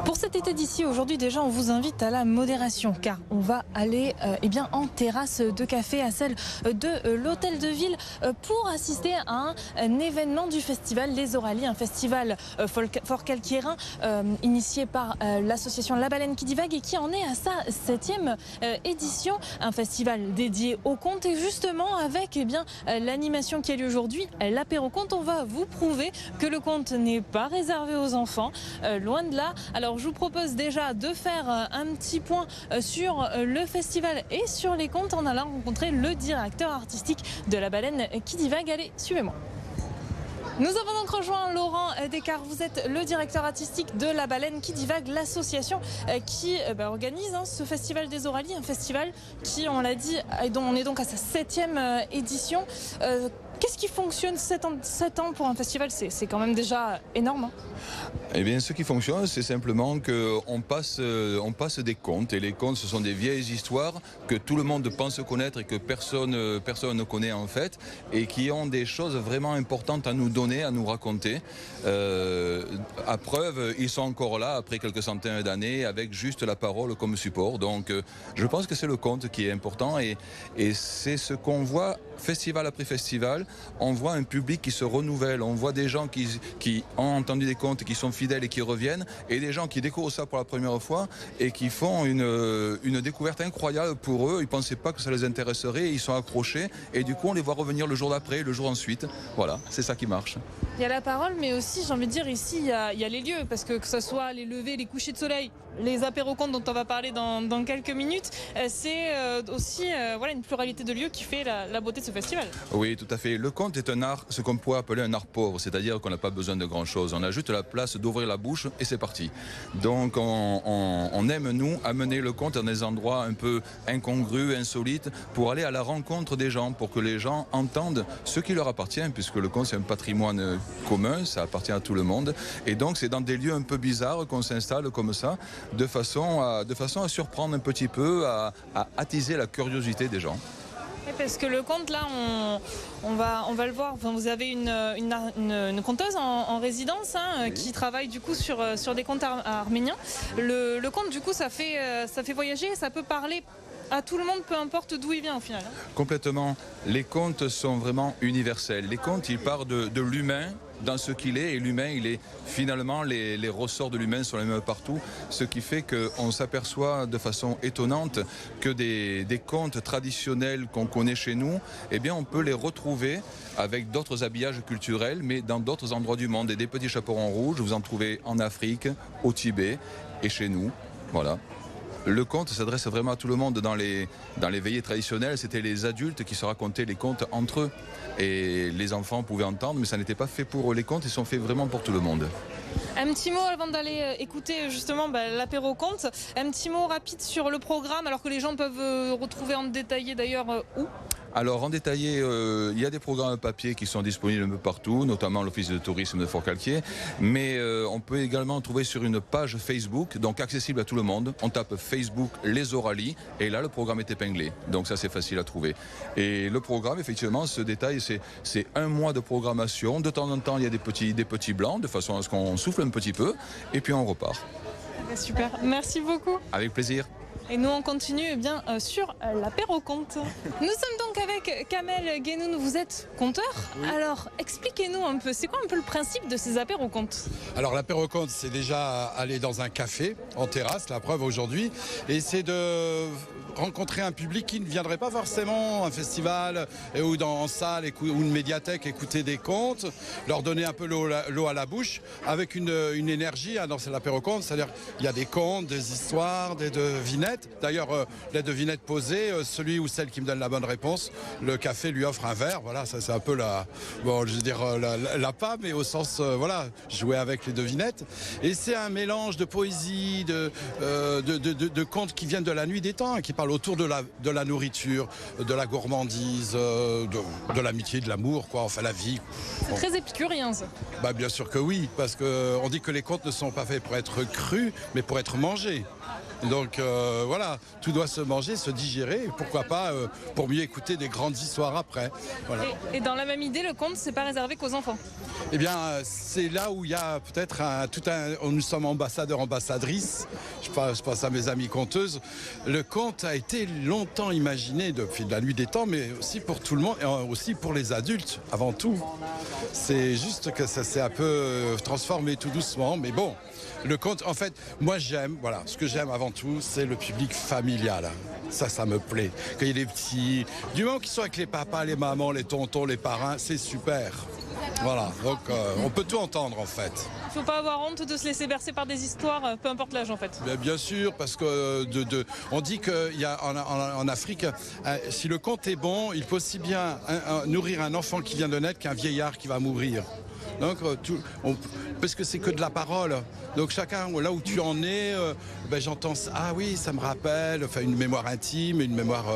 Pour cet été d'ici, aujourd'hui déjà on vous invite à la modération car on va aller en terrasse de café à celle de l'hôtel de ville pour assister à un événement du festival Les Oralies, un festival fort calquiérin initié par l'association La Baleine qui divague et qui en est à sa 7e édition, un festival dédié au conte et justement avec l'animation qui a lieu aujourd'hui, l'apéro conte, on va vous prouver que le conte n'est pas réservé aux enfants, loin de là. Alors je vous propose déjà de faire un petit point sur le festival et sur les contes en allant rencontrer le directeur artistique de La Baleine qui divague. Allez, suivez-moi. Nous avons donc rejoint Laurent Descartes, vous êtes le directeur artistique de La Baleine qui divague, l'association qui organise ce festival des Oralies, un festival qui, on l'a dit, dont on est donc à sa 7e édition. Qu'est-ce qui fonctionne 7 ans pour un festival? C'est quand même déjà énorme. Eh bien, ce qui fonctionne, c'est simplement qu'on passe des contes. Et les contes, ce sont des vieilles histoires que tout le monde pense connaître et que personne ne connaît en fait. Et qui ont des choses vraiment importantes à nous donner, à nous raconter. À preuve, ils sont encore là après quelques centaines d'années avec juste la parole comme support. Donc, je pense que c'est le conte qui est important. Et c'est ce qu'on voit festival après festival. On voit un public qui se renouvelle. On voit des gens qui ont entendu des contes, qui sont fidèles et qui reviennent, et des gens qui découvrent ça pour la première fois et qui font une découverte incroyable pour eux. Ils ne pensaient pas que ça les intéresserait, ils sont accrochés et du coup on les voit revenir le jour d'après, le jour ensuite. Voilà, c'est ça qui marche. Il y a la parole, mais aussi, j'ai envie de dire, ici, il y a les lieux, parce que ce soit les levées, les couchers de soleil, les apéros contes dont on va parler dans quelques minutes, c'est aussi une pluralité de lieux qui fait la beauté de ce festival. Oui, tout à fait. Le conte est un art, ce qu'on pourrait appeler un art pauvre, c'est-à-dire qu'on n'a pas besoin de grand-chose. On a juste la place d'ouvrir la bouche et c'est parti. Donc on aime, nous, amener le conte dans des endroits un peu incongrus, insolites, pour aller à la rencontre des gens, pour que les gens entendent ce qui leur appartient, puisque le conte c'est un patrimoine commun, ça appartient à tout le monde. Et donc c'est dans des lieux un peu bizarres qu'on s'installe comme ça, de façon à surprendre un petit peu, à attiser la curiosité des gens. Parce que le conte, là, on va le voir. Enfin, vous avez une conteuse en résidence qui travaille du coup sur des contes arméniens. Le conte, du coup, ça fait voyager, ça peut parler à tout le monde, peu importe d'où il vient au final. Complètement. Les contes sont vraiment universels. Les contes, ils partent de l'humain dans ce qu'il est, et l'humain, il est finalement, les ressorts de l'humain sont les mêmes partout, ce qui fait qu'on s'aperçoit de façon étonnante que des contes traditionnels qu'on connaît chez nous, eh bien on peut les retrouver avec d'autres habillages culturels, mais dans d'autres endroits du monde. Et des petits chaperons rouges, vous en trouvez en Afrique, au Tibet et chez nous. Voilà. Le conte s'adresse vraiment à tout le monde. Dans les veillées traditionnelles, c'était les adultes qui se racontaient les contes entre eux. Et les enfants pouvaient entendre, mais ça n'était pas fait pour eux. Les contes, ils sont faits vraiment pour tout le monde. Un petit mot avant d'aller écouter justement l'apéro conte. Un petit mot rapide sur le programme, alors que les gens peuvent retrouver en détaillé d'ailleurs où ? Alors en détaillé, il y a des programmes papier qui sont disponibles un peu partout, notamment l'Office de tourisme de Fort-Calquier, mais on peut également trouver sur une page Facebook, donc accessible à tout le monde. On tape Facebook Les Oralies et là le programme est épinglé, donc ça c'est facile à trouver. Et le programme effectivement se détaille, c'est un mois de programmation, de temps en temps il y a des petits blancs, de façon à ce qu'on souffle un petit peu et puis on repart. Super, merci beaucoup. Avec plaisir. Et nous on continue sur l'apéro conte. Nous sommes donc avec Kamel Guénoun, vous êtes conteur. Oui. Alors expliquez-nous un peu, c'est quoi un peu le principe de ces apéro contes? Alors l'apéro conte, c'est déjà aller dans un café en terrasse, la preuve aujourd'hui, et c'est de rencontrer un public qui ne viendrait pas forcément à un festival ou en salle ou une médiathèque écouter des contes, leur donner un peu l'eau à la bouche avec une énergie dans l'apéro conte, c'est-à-dire il y a des contes, des histoires, des devinettes. D'ailleurs, les devinettes posées, celui ou celle qui me donne la bonne réponse, le café lui offre un verre. Voilà, ça c'est un peu la PA, mais au sens, jouer avec les devinettes. Et c'est un mélange de poésie, de contes qui viennent de la nuit des temps, qui parlent autour de la nourriture, de la gourmandise, de l'amitié, de l'amour, enfin la vie. C'est très épicurien ça. Bien sûr que oui, parce qu'on dit que les contes ne sont pas faits pour être crus, mais pour être mangés. Donc tout doit se manger, se digérer, et pourquoi pas pour mieux écouter des grandes histoires après. Voilà. Et dans la même idée, le conte, c'est pas réservé qu'aux enfants? Eh bien, c'est là où il y a peut-être nous sommes ambassadeurs, ambassadrices. Je pense à mes amies conteuses. Le conte a été longtemps imaginé depuis la nuit des temps, mais aussi pour tout le monde, et aussi pour les adultes, avant tout. C'est juste que ça s'est un peu transformé tout doucement, mais bon. Le conte, en fait, moi j'aime, voilà, ce que j'aime avant tout, c'est le public familial. Ça me plaît. Qu'il y ait les petits, du moment qu'ils sont avec les papas, les mamans, les tontons, les parrains, c'est super. Voilà, donc on peut tout entendre en fait. Il ne faut pas avoir honte de se laisser bercer par des histoires, peu importe l'âge en fait. Bien sûr, parce que on dit qu'il y a en Afrique, si le conte est bon, il peut aussi bien nourrir un enfant qui vient de naître qu'un vieillard qui va mourir. Donc, parce que c'est que de la parole. Donc chacun, là où tu en es, j'entends, ah oui, ça me rappelle, enfin, une mémoire intime, une mémoire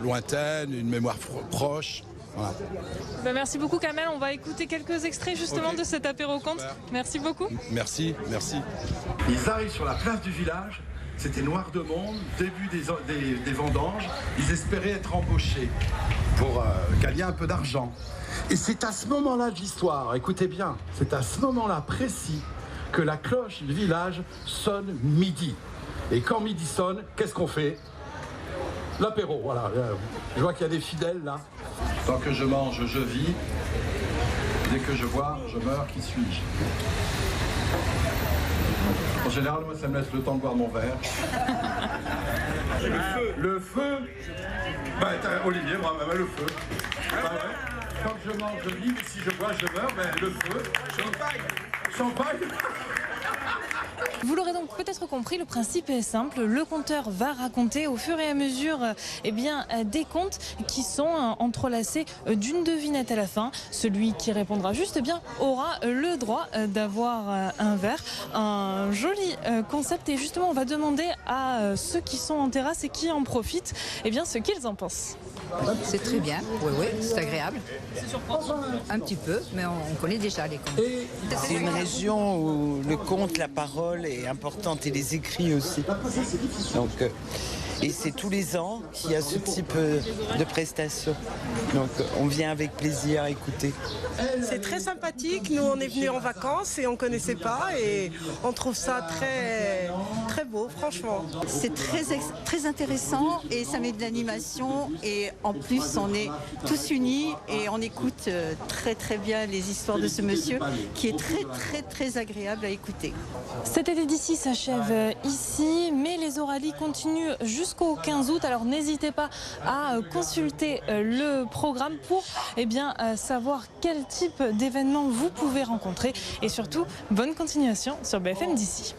lointaine, une mémoire proche. Voilà. Merci beaucoup Kamel, on va écouter quelques extraits justement de cet apéro-conte. Merci beaucoup. Merci. Ils arrivent sur la place du village, c'était noir de monde, début des vendanges, ils espéraient être embauchés pour gagner un peu d'argent. Et c'est à ce moment-là de l'histoire, écoutez bien, c'est à ce moment-là précis que la cloche du village sonne midi. Et quand midi sonne, qu'est-ce qu'on fait? L'apéro, voilà. Je vois qu'il y a des fidèles là. Tant que je mange, je vis. Dès que je bois, je meurs, qui suis-je? En général, moi, ça me laisse le temps de boire mon verre. Le feu. Olivier, moi, le feu. Quand je mange, je vis, mais si je bois, je meurs. Le feu. Champagne. Vous l'aurez donc peut-être compris, le principe est simple. Le conteur va raconter au fur et à mesure des contes qui sont entrelacés d'une devinette à la fin. Celui qui répondra juste aura le droit d'avoir un verre. Un joli concept, et justement on va demander à ceux qui sont en terrasse et qui en profitent ce qu'ils en pensent. C'est très bien, oui, c'est agréable. C'est surprenant. Un petit peu, mais on connaît déjà les contes. C'est une région où le conte, la parole est importante et les écrits aussi. Donc, et c'est tous les ans qu'il y a ce type de prestations. Donc on vient avec plaisir à écouter. C'est très sympathique, nous on est venus en vacances et on ne connaissait pas et on trouve ça très, très beau, franchement. C'est très intéressant et ça met de l'animation et en plus on est tous unis et on écoute très très bien les histoires de ce monsieur qui est très très très agréable à écouter. Cet été d'ici s'achève ici, mais les Oralies continuent jusqu'au 15 août. Alors n'hésitez pas à consulter le programme pour savoir quel type d'événement vous pouvez rencontrer. Et surtout, bonne continuation sur BFM d'ici.